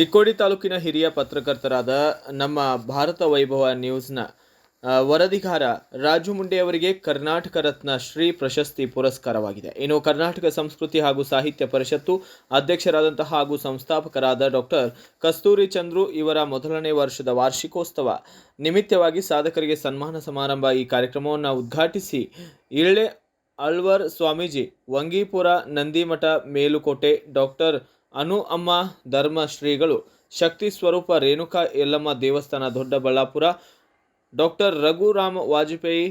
ಚಿಕ್ಕೋಡಿ ತಾಲೂಕಿನ ಹಿರಿಯ ಪತ್ರಕರ್ತರಾದ ನಮ್ಮ ಭಾರತ ವೈಭವ ನ್ಯೂಸ್ನ ವರದಿಗಾರ ರಾಜು ಮುಂಡೆ ಅವರಿಗೆ ಕರ್ನಾಟಕ ರತ್ನ ಶ್ರೀ ಪ್ರಶಸ್ತಿ ಪುರಸ್ಕಾರವಾಗಿದೆ. ಇನ್ನು ಕರ್ನಾಟಕ ಸಂಸ್ಕೃತಿ ಹಾಗೂ ಸಾಹಿತ್ಯ ಪರಿಷತ್ತು ಅಧ್ಯಕ್ಷರಾದಂತಹ ಹಾಗೂ ಸಂಸ್ಥಾಪಕರಾದ ಡಾಕ್ಟರ್ ಕಸ್ತೂರಿ ಚಂದ್ರು ಇವರ ಮೊದಲನೇ ವರ್ಷದ ವಾರ್ಷಿಕೋತ್ಸವ ನಿಮಿತ್ತವಾಗಿ ಸಾಧಕರಿಗೆ ಸನ್ಮಾನ ಸಮಾರಂಭ ಈ ಕಾರ್ಯಕ್ರಮವನ್ನು ಉದ್ಘಾಟಿಸಿ ಇಳ್ಳೆ ಅಳ್ವರ್ ಸ್ವಾಮೀಜಿ, ವಂಗೀಪುರ ನಂದಿಮಠ ಮೇಲುಕೋಟೆ ಡಾಕ್ಟರ್ ಅನು ಅಮ್ಮ ಧರ್ಮ ಶ್ರೀಗಳು, ಶಕ್ತಿ ಸ್ವರೂಪ ರೇಣುಕಾ ಯಲ್ಲಮ್ಮ ದೇವಸ್ಥಾನ ದೊಡ್ಡಬಳ್ಳಾಪುರ, ಡಾಕ್ಟರ್ ರಘುರಾಮ್ ವಾಜಪೇಯಿ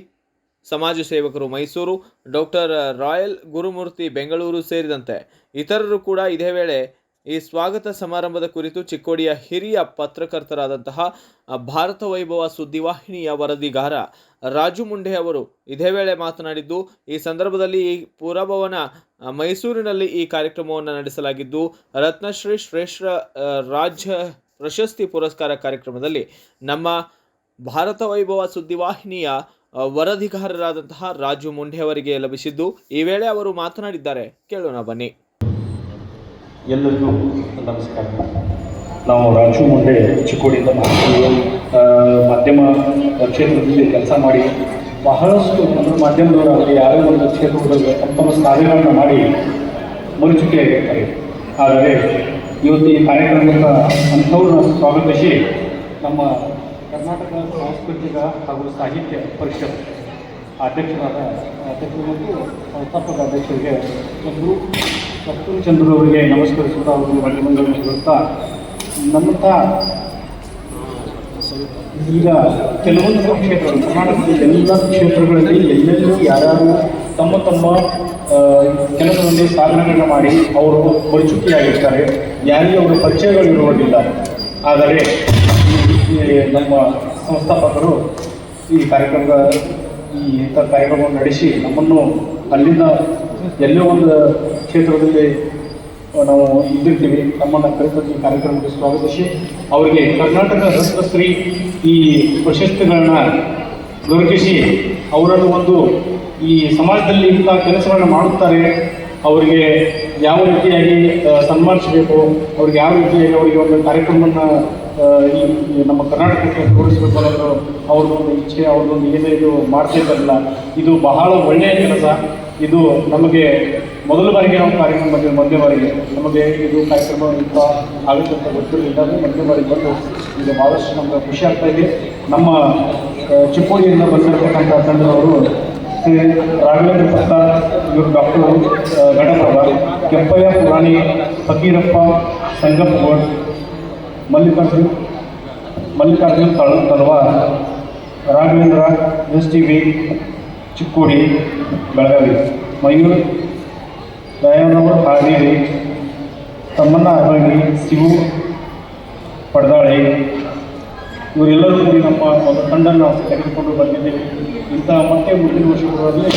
ಸಮಾಜ ಸೇವಕರು ಮೈಸೂರು, ಡಾಕ್ಟರ್ ರಾಯಲ್ ಗುರುಮೂರ್ತಿ ಬೆಂಗಳೂರು ಸೇರಿದಂತೆ ಇತರರು ಕೂಡ ಇದೇ ವೇಳೆ ಈ ಸ್ವಾಗತ ಸಮಾರಂಭದ ಕುರಿತು ಚಿಕ್ಕೋಡಿಯ ಹಿರಿಯ ಪತ್ರಕರ್ತರಾದಂತಹ ಭಾರತ ವೈಭವ ಸುದ್ದಿವಾಹಿನಿಯ ವರದಿಗಾರ ರಾಜು ಮುಂಡೆ ಅವರು ಇದೇ ವೇಳೆ ಮಾತನಾಡಿದ್ದು, ಈ ಸಂದರ್ಭದಲ್ಲಿ ಈ ಪುರಭವನ ಮೈಸೂರಿನಲ್ಲಿ ಈ ಕಾರ್ಯಕ್ರಮವನ್ನು ನಡೆಸಲಾಗಿದ್ದು, ರತ್ನಶ್ರೀ ಶ್ರೇಷ್ಠ ರಾಜ್ಯ ಪ್ರಶಸ್ತಿ ಪುರಸ್ಕಾರ ಕಾರ್ಯಕ್ರಮದಲ್ಲಿ ನಮ್ಮ ಭಾರತ ವೈಭವ ಸುದ್ದಿವಾಹಿನಿಯ ವರದಿಗಾರರಾದಂತಹ ರಾಜು ಮುಂಡೆ ಅವರಿಗೆ ಲಭಿಸಿದ್ದು, ಈ ವೇಳೆ ಅವರು ಮಾತನಾಡಿದ್ದಾರೆ. ಕೇಳೋಣ ಬನ್ನಿ. ಎಲ್ಲರಿಗೂ ನಮಸ್ಕಾರ. ನಾವು ರಾಜು ಮುಂಡೆ ಚಿಕ್ಕೋಡಿಯಿಂದ ಮಾಧ್ಯಮ ಕ್ಷೇತ್ರದಲ್ಲಿ ಕೆಲಸ ಮಾಡಿ ಬಹಳಷ್ಟು ಮಾಧ್ಯಮದವರಾಗಲಿ ಯಾರೇ ಒಂದು ಕ್ಷೇತ್ರದಲ್ಲಿ ತಮ್ಮ ಕಾರ್ಯಗಳನ್ನು ಮಾಡಿ ಮುರುಚಿಕೆಯಾಗಿರ್ತಾರೆ. ಆದರೆ ಇವತ್ತು ಈ ಕಾರ್ಯಕ್ರಮದ ಅಂಥವ್ರನ್ನ ಸ್ವಾಗತಿಸಿ ನಮ್ಮ ಕರ್ನಾಟಕ ಸಾಂಸ್ಕೃತಿಕ ಹಾಗೂ ಸಾಹಿತ್ಯ ಪರಿಷತ್ ಅಧ್ಯಕ್ಷರು ಮತ್ತು ಸಂಸ್ಥಾಪಕ ಅಧ್ಯಕ್ಷರಿಗೆ ಕಸ್ತೂರಿ ಚಂದ್ರು ಅವರಿಗೆ ನಮಸ್ಕರಿಸುತ್ತಾ ಅವರಿಗೆ ವಂದನೆಗಳನ್ನು ಹೇಳುತ್ತಾ, ನಮ್ಮಂಥ ಈಗ ಕೆಲವೊಂದು ಕ್ಷೇತ್ರಗಳು ಕರ್ನಾಟಕದ ಎಲ್ಲ ಕ್ಷೇತ್ರಗಳಲ್ಲಿ ಎಲ್ಲೆಲ್ಲೂ ಯಾರ್ಯಾರು ತಮ್ಮ ಕೆಲಸದಲ್ಲಿ ಸಾಧನೆಗಳನ್ನು ಮಾಡಿ ಅವರು ಪರಿಚುಕಿಯಾಗಿರ್ತಾರೆ. ಯಾರಿಗೆ ಅವರ ಪರಿಚಯಗಳಿರುವುದಿಲ್ಲ. ಆದರೆ ನಮ್ಮ ಸಂಸ್ಥಾಪಕರು ಈ ಇಂಥ ಕಾರ್ಯಕ್ರಮವನ್ನು ನಡೆಸಿ ನಮ್ಮನ್ನು ಅಲ್ಲಿಂದ ಎಲ್ಲೋ ಒಂದು ಕ್ಷೇತ್ರದಲ್ಲಿ ನಾವು ಇದ್ದಿರ್ತೀವಿ, ನಮ್ಮನ್ನು ಕರೆಸಿ ಕಾರ್ಯಕ್ರಮಕ್ಕೆ ಸ್ವಾಗತಿಸಿ ಅವರಿಗೆ ಕರ್ನಾಟಕ ರತ್ನಶ್ರೀ ಈ ಪ್ರಶಸ್ತಿಗಳನ್ನ ದೊರಕಿಸಿ ಅವರನ್ನು ಒಂದು ಈ ಸಮಾಜದಲ್ಲಿ ಇಂಥ ಕೆಲಸಗಳನ್ನು ಮಾಡುತ್ತಾರೆ, ಅವರಿಗೆ ಯಾವ ರೀತಿಯಾಗಿ ಸನ್ಮಾನಿಸಬೇಕು, ಅವ್ರಿಗೆ ಯಾವ ರೀತಿಯಾಗಿ ಅವರಿಗೆ ಒಂದು ಕಾರ್ಯಕ್ರಮವನ್ನು ಈ ನಮ್ಮ ಕರ್ನಾಟಕಕ್ಕೆ ತೋರಿಸಬೇಕು ಅನ್ನೋದು ಅವ್ರದ್ದೊಂದು ಇಚ್ಛೆ, ಅವ್ರದ್ದೊಂದು ಏನೇ ಇದು ಮಾಡ್ತಾ ಇದ್ದಾರಲ್ಲ, ಇದು ಬಹಳ ಒಳ್ಳೆಯ ಕೆಲಸ. ಇದು ನಮಗೆ ಮೊದಲ ಬಾರಿಗೆ ನಾವು ಕಾರ್ಯಕ್ರಮ ಬಂದಿದ್ದು, ಮೊದಲನೇ ಬಾರಿಗೆ ನಮಗೆ ಇದು ಕಾರ್ಯಕ್ರಮ ಇಂಥ ಆಗುತ್ತೆ ಅಂತ ಗೊತ್ತಿರಲಿಲ್ಲ. ಮೊದಲನೇ ಬಾರಿಗೆ ಬಂದು ಈಗ ಭಾಳಷ್ಟು ನಮಗೆ ಖುಷಿ ಆಗ್ತಾ ಇದೆ. ನಮ್ಮ ಚಿಕ್ಕೋಡಿಯಿಂದ ಬಂದಿರತಕ್ಕಂಥ ತಂಡದವರು ಶ್ರೀ ರಾಘವೇಂದ್ರ ಪ್ರಸಾದ್, ಇವರು ಡಾಕ್ಟರ್ ಗಣಪ್ರಭ, ಕೆಂಪಯ್ಯ ಪುರಾಣಿ, ಫಕೀರಪ್ಪ ಸಂಗಪ್ಪಗೋಡ್, ಮಲ್ಲಿಕಾರ್ಜುನ್ ತಳವಾರ್, ರಾಘವೇಂದ್ರ STV ಚಿಕ್ಕೋಡಿ ಬೆಳಗಾವಿ, ಮಯೂರ್ ದಯಾನವರು ಹಾವೇರಿ, ತಮ್ಮಣ್ಣ ಅರಳಿ, ಶಿವು ಪಡ್ದಾಳೆ, ಇವರೆಲ್ಲರೂ ಕೂಡಿ ನಮ್ಮ ಒಂದು ತಂಡ ನಾವು ತೆಗೆದುಕೊಂಡು ಬಂದಿದ್ದೇವೆ. ಇಂಥ ಮತ್ತೆ ಮುಂದಿನ ವರ್ಷಗಳಲ್ಲಿ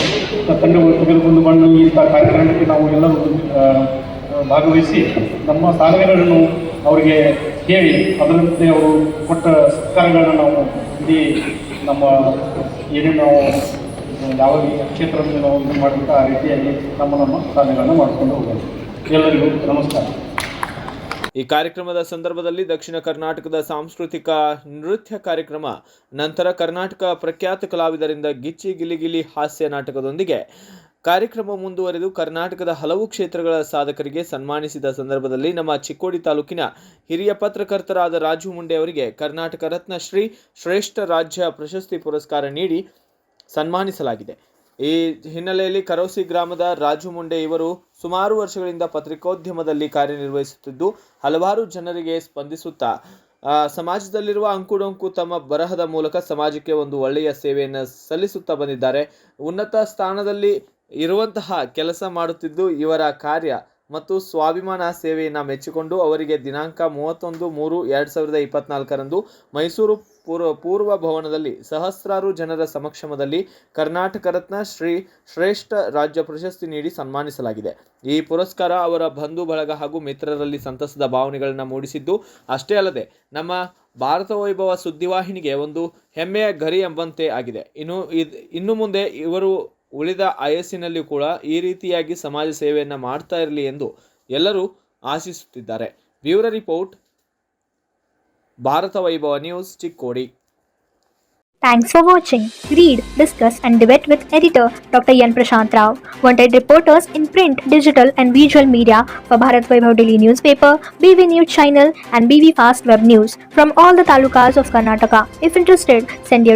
ತಂಡಗಳು ತೆಗೆದುಕೊಂಡು ಬಂದು ಇಂಥ ಕಾರ್ಯಕ್ರಮಕ್ಕೆ ನಾವು ಎಲ್ಲರೂ ಭಾಗವಹಿಸಿ ನಮ್ಮ ಸಾಧನೆಗಳನ್ನು ಅವರಿಗೆ ಹೇಳಿ ಅದರಂತೆ ಅವರು ಕೊಟ್ಟ ಸತ್ಕಾರಗಳನ್ನು ನಾವು ಇಡೀ ನಮ್ಮ ಏನೇನು ನಾವು ಯಾವ ಕ್ಷೇತ್ರದಲ್ಲಿ ನಾವು ಇದು ಮಾಡಬೇಕು ಆ ರೀತಿಯಾಗಿ ನಮ್ಮ ಸಾಧನೆಗಳನ್ನು ಮಾಡಿಕೊಂಡು ಹೋಗೋದು. ಎಲ್ಲರಿಗೂ ನಮಸ್ಕಾರ. ಈ ಕಾರ್ಯಕ್ರಮದ ಸಂದರ್ಭದಲ್ಲಿ ದಕ್ಷಿಣ ಕರ್ನಾಟಕದ ಸಾಂಸ್ಕೃತಿಕ ನೃತ್ಯ ಕಾರ್ಯಕ್ರಮ, ನಂತರ ಕರ್ನಾಟಕ ಪ್ರಖ್ಯಾತ ಕಲಾವಿದರಿಂದ ಗಿಚ್ಚಿ ಗಿಲಿಗಿಲಿ ಹಾಸ್ಯ ನಾಟಕದೊಂದಿಗೆ ಕಾರ್ಯಕ್ರಮ ಮುಂದುವರೆದು ಕರ್ನಾಟಕದ ಹಲವು ಕ್ಷೇತ್ರಗಳ ಸಾಧಕರಿಗೆ ಸನ್ಮಾನಿಸಿದ ಸಂದರ್ಭದಲ್ಲಿ ನಮ್ಮ ಚಿಕ್ಕೋಡಿ ತಾಲೂಕಿನ ಹಿರಿಯ ಪತ್ರಕರ್ತರಾದ ರಾಜು ಮುಂಡೆ ಅವರಿಗೆ ಕರ್ನಾಟಕ ರತ್ನ ಶ್ರೀ ಶ್ರೇಷ್ಠ ರಾಜ್ಯ ಪ್ರಶಸ್ತಿ ಪುರಸ್ಕಾರ ನೀಡಿ ಸನ್ಮಾನಿಸಲಾಗಿದೆ. ಈ ಹಿನ್ನೆಲೆಯಲ್ಲಿ ಕರೋಸಿ ಗ್ರಾಮದ ರಾಜು ಮುಂಡೆ ಇವರು ಸುಮಾರು ವರ್ಷಗಳಿಂದ ಪತ್ರಿಕೋದ್ಯಮದಲ್ಲಿ ಕಾರ್ಯನಿರ್ವಹಿಸುತ್ತಿದ್ದು ಹಲವಾರು ಜನರಿಗೆ ಸ್ಪಂದಿಸುತ್ತಾ ಸಮಾಜದಲ್ಲಿರುವ ಅಂಕುಡೊಂಕು ತಮ್ಮ ಬರಹದ ಮೂಲಕ ಸಮಾಜಕ್ಕೆ ಒಂದು ಒಳ್ಳೆಯ ಸೇವೆಯನ್ನು ಸಲ್ಲಿಸುತ್ತಾ ಬಂದಿದ್ದಾರೆ. ಉನ್ನತ ಸ್ಥಾನದಲ್ಲಿ ಇರುವಂತಹ ಕೆಲಸ ಮಾಡುತ್ತಿದ್ದು ಇವರ ಕಾರ್ಯ ಮತ್ತು ಸ್ವಾಭಿಮಾನ ಸೇವೆಯನ್ನು ಮೆಚ್ಚಿಕೊಂಡು ಅವರಿಗೆ ದಿನಾಂಕ 31/3/2024 ಮೈಸೂರು ಪೂರ್ವ ಭವನದಲ್ಲಿ ಸಹಸ್ರಾರು ಜನರ ಸಮಕ್ಷಮದಲ್ಲಿ ಕರ್ನಾಟಕ ರತ್ನ ಶ್ರೀ ಶ್ರೇಷ್ಠ ರಾಜ್ಯ ಪ್ರಶಸ್ತಿ ನೀಡಿ ಸನ್ಮಾನಿಸಲಾಗಿದೆ. ಈ ಪುರಸ್ಕಾರ ಅವರ ಬಂಧು ಬಳಗ ಹಾಗೂ ಮಿತ್ರರಲ್ಲಿ ಸಂತಸದ ಭಾವನೆಗಳನ್ನು ಮೂಡಿಸಿದ್ದು ಅಷ್ಟೇ ಅಲ್ಲದೆ ನಮ್ಮ ಭಾರತ ವೈಭವ ಸುದ್ದಿವಾಹಿನಿಗೆ ಒಂದು ಹೆಮ್ಮೆಯ ಗರಿ ಎಂಬಂತೆ ಆಗಿದೆ. ಇನ್ನು ಮುಂದೆ ಇವರು ಉಳಿದ ಆಯಸ್ಸಿನಲ್ಲಿ ಕೂಡ ಈ ರೀತಿಯಾಗಿ ಸಮಾಜ ಸೇವೆಯನ್ನು ಮಾಡ್ತಾ ಇರಲಿ ಎಂದು ಎಲ್ಲರೂ ಆಶಿಸುತ್ತಿದ್ದಾರೆ. ಬ್ಯೂರೋ ರಿಪೋರ್ಟ್, ಭಾರತ ವೈಭವ news, Chikkodi. Thanks for watching. Read, discuss, and debate with editor Dr. Yan Prashant Rao. Wanted reporters in print, digital, and visual media for Bharat Vaibhav Daily Newspaper, BV News Channel, and BV Fast Web News from all the talukas of Karnataka. If interested, send your